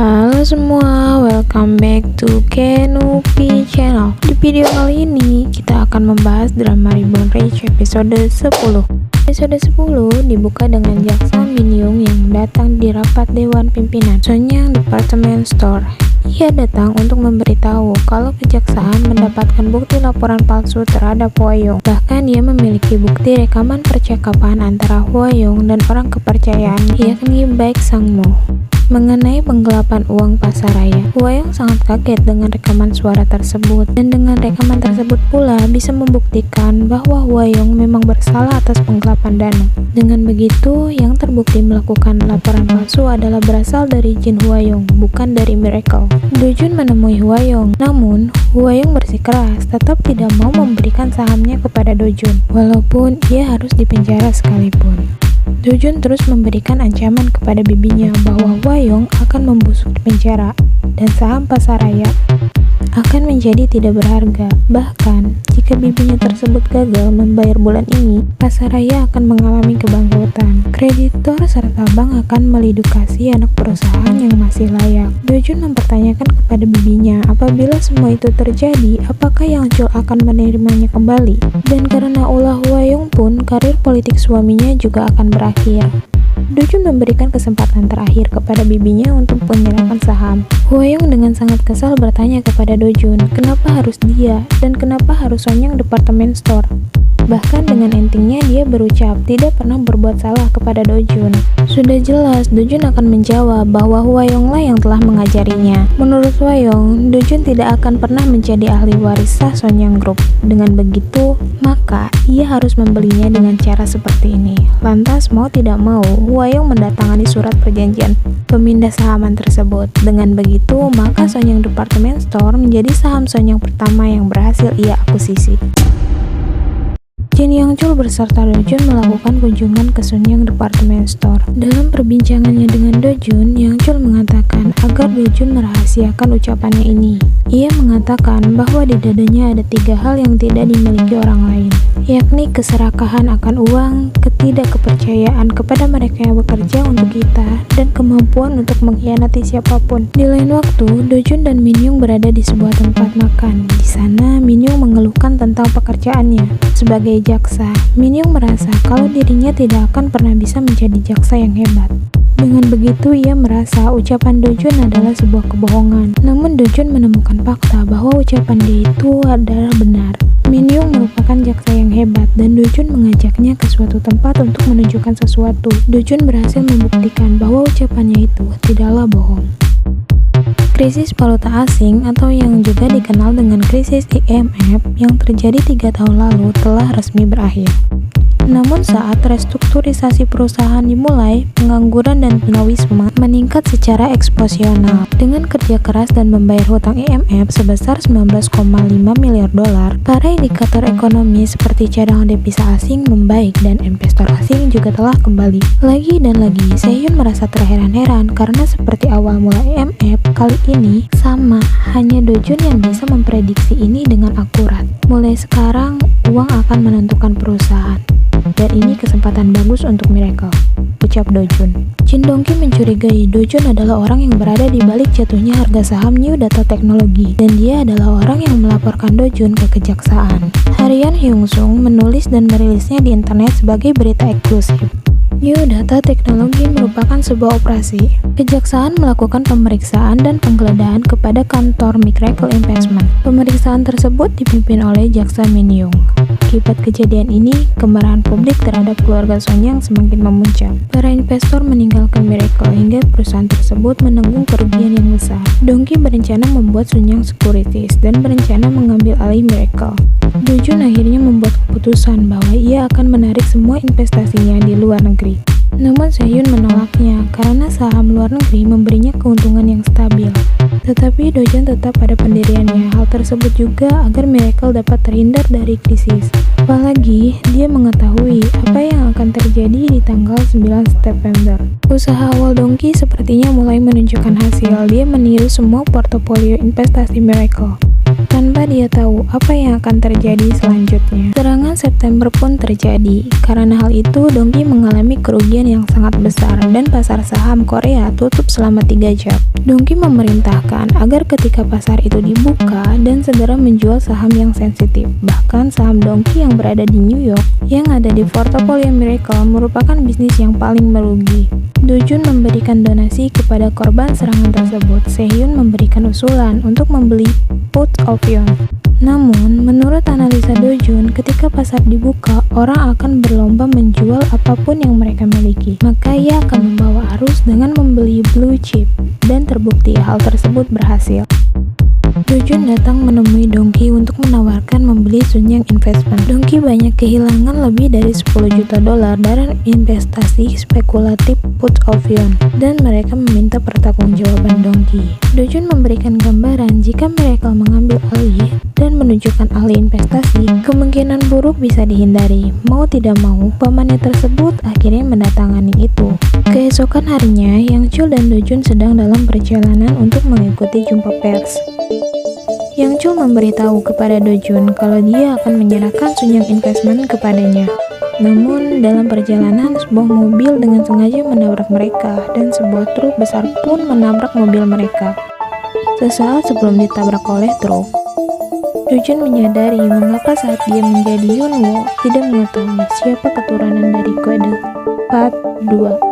Halo semua, welcome back to Kenupi Channel. Di video kali ini kita akan membahas drama Reborn Rage episode 10. Episode 10 dibuka dengan Jaksa Min Young yang datang di rapat Dewan Pimpinan Sonyang Department Store. Ia datang untuk memberitahu kalau kejaksaan mendapatkan bukti laporan palsu terhadap Hwa Young. Bahkan ia memiliki bukti rekaman percakapan antara Hwa Young dan orang kepercayaan, yakni Baek Sang Mo, mengenai penggelapan uang pasaraya. Hwa Young sangat kaget dengan rekaman suara tersebut, dan dengan rekaman tersebut pula bisa membuktikan bahwa Hwa Young memang bersalah atas penggelapan dana. Dengan begitu, yang terbukti melakukan laporan palsu adalah berasal dari Jin Hwa Young, bukan dari Miracle. Do Jun menemui Hwa Young, namun Hwa Young bersikeras tetap tidak mau memberikan sahamnya kepada Do Jun, walaupun ia harus dipenjara sekalipun. Do Jun terus memberikan ancaman kepada bibinya bahwa Hwa Young akan membusuk di penjara dan saham pasaraya akan menjadi tidak berharga. Bahkan, jika bibinya tersebut gagal membayar bulan ini, pasaraya akan mengalami kebangkrutan. Kreditor serta bank akan melidukasi anak perusahaan yang masih layak. Do Jun mempertanyakan kepada bibinya, apabila semua itu terjadi, apakah Yang Chul akan menerimanya kembali? Dan karena ulah Hwa Young pun, karir politik suaminya juga akan berakhir. Do Jun memberikan kesempatan terakhir kepada bibinya untuk menyerahkan saham. Hwa Young dengan sangat kesal bertanya kepada Do Jun, kenapa harus dia dan kenapa harus Sonyang Department Store. Bahkan dengan entingnya dia berucap tidak pernah berbuat salah kepada Do Jun. Sudah jelas Do Jun akan menjawab bahwa Hwa Young lah yang telah mengajarinya. Menurut Hwa Young, Do Jun tidak akan pernah menjadi ahli waris sah Sonyang Group. Dengan begitu, maka ia harus membelinya dengan cara seperti ini. Lantas mau tidak mau, Hwa Young mendatangani surat perjanjian pemindah sahaman tersebut. Dengan begitu, maka Sonyang Department Store menjadi saham Sonyang pertama yang berhasil ia akuisisi. Jin Yang Chul beserta Do Jun melakukan kunjungan ke Sonyang Department Store. Dalam perbincangannya dengan Do Jun, Yang Chul mengatakan agar Do Jun merahasiakan ucapannya ini. Ia mengatakan bahwa di dadanya ada 3 hal yang tidak dimiliki orang lain, yakni keserakahan akan uang, ketidakkepercayaan kepada mereka yang bekerja untuk kita, dan kemampuan untuk mengkhianati siapapun. Di lain waktu, Do Jun dan Min Young berada di sebuah tempat makan. Di sana, Min Young mengeluhkan tentang pekerjaannya. Sebagai jaksa, Min Young merasa kalau dirinya tidak akan pernah bisa menjadi jaksa yang hebat. Dengan begitu, ia merasa ucapan Do Jun adalah sebuah kebohongan. Namun Do Jun menemukan fakta bahwa ucapan dia itu adalah benar. Min Young merupakan jaksa yang hebat dan Do Jun mengajaknya ke suatu tempat untuk menunjukkan sesuatu. Do Jun berhasil membuktikan bahwa ucapannya itu tidaklah bohong. Krisis valuta asing atau yang juga dikenal dengan krisis IMF yang terjadi 3 tahun lalu telah resmi berakhir. Namun saat restrukturisasi perusahaan dimulai, pengangguran dan tunawisma meningkat secara eksponensial. Dengan kerja keras dan membayar hutang IMF sebesar 19,5 miliar dolar, para indikator ekonomi seperti cadangan devisa asing membaik dan investor asing juga telah kembali. Lagi dan lagi, Sehun merasa terheran-heran karena seperti awal mula IMF, kali ini sama, hanya Do Jun yang bisa memprediksi ini dengan akurat. Mulai sekarang, uang akan menentukan perusahaan. Dan ini kesempatan bagus untuk Miracle, ucap Do Jun. Jin Dongki mencurigai Do Jun adalah orang yang berada di balik jatuhnya harga saham New Data Technology, dan dia adalah orang yang melaporkan Do Jun ke kejaksaan. Harian Hyung Sung menulis dan merilisnya di internet sebagai berita eksklusif. New Data Technology merupakan sebuah operasi. Kejaksaan melakukan pemeriksaan dan penggeledahan kepada kantor Miracle Investment. Pemeriksaan tersebut dipimpin oleh Jaksa Min Young. Akibat kejadian ini, kemarahan publik terhadap keluarga Sonyang semakin memuncak. Para investor meninggalkan Miracle hingga perusahaan tersebut menanggung kerugian yang besar. Dongki berencana membuat Sonyang Securities dan berencana mengambil alih Miracle. Do Jun akhirnya membuat keputusan bahwa ia akan menarik semua investasinya di luar negeri. Namun Sehun menolaknya karena saham luar negeri memberinya keuntungan yang stabil. Tetapi Do Jun tetap pada pendiriannya. Hal tersebut juga agar Miracle dapat terhindar dari krisis. Apalagi dia mengetahui apa yang akan terjadi di tanggal 9 September. Usaha awal Dongki sepertinya mulai menunjukkan hasil. Dia meniru semua portofolio investasi Miracle. tanpa dia tahu apa yang akan terjadi selanjutnya. Serangan September pun terjadi. Karena hal itu, Dongki mengalami kerugian yang sangat besar dan pasar saham Korea tutup selama 3 jam. Dongki memerintahkan agar ketika pasar itu dibuka dan segera menjual saham yang sensitif. Bahkan saham Dongki yang berada di New York yang ada di portofolio Miracle merupakan bisnis yang paling merugi. Dojun memberikan donasi kepada korban serangan tersebut. Sehyun memberikan usulan untuk membeli put option. Namun, menurut analisa Dojun, ketika pasar dibuka, orang akan berlomba menjual apapun yang mereka miliki. Maka ia akan membawa arus dengan membeli blue chip, dan terbukti hal tersebut berhasil. Dojun datang menemui Dongki untuk menawarkan membeli Sunyang Investment. Dongki banyak kehilangan lebih dari 10 juta dolar dari investasi spekulatif put option, dan mereka meminta pertanggungjawaban Dongki. Dojun memberikan gambaran jika mereka mengambil alih dan menunjukkan ahli investasi, kemungkinan buruk bisa dihindari. Mau tidak mau, pamannya tersebut akhirnya mendatangani itu. Keesokan harinya, Yang Chul dan Dojun sedang dalam perjalanan untuk mengikuti jumpa pers. Yang Chul memberitahu kepada Dojun kalau dia akan menyerahkan Sunyang Investment kepadanya. Namun, dalam perjalanan, sebuah mobil dengan sengaja menabrak mereka, dan sebuah truk besar pun menabrak mobil mereka. Sesaat sebelum ditabrak oleh truk, Dojun menyadari mengapa saat dia menjadi Yunwoo tidak mengetahui siapa keturunan dari kode 42.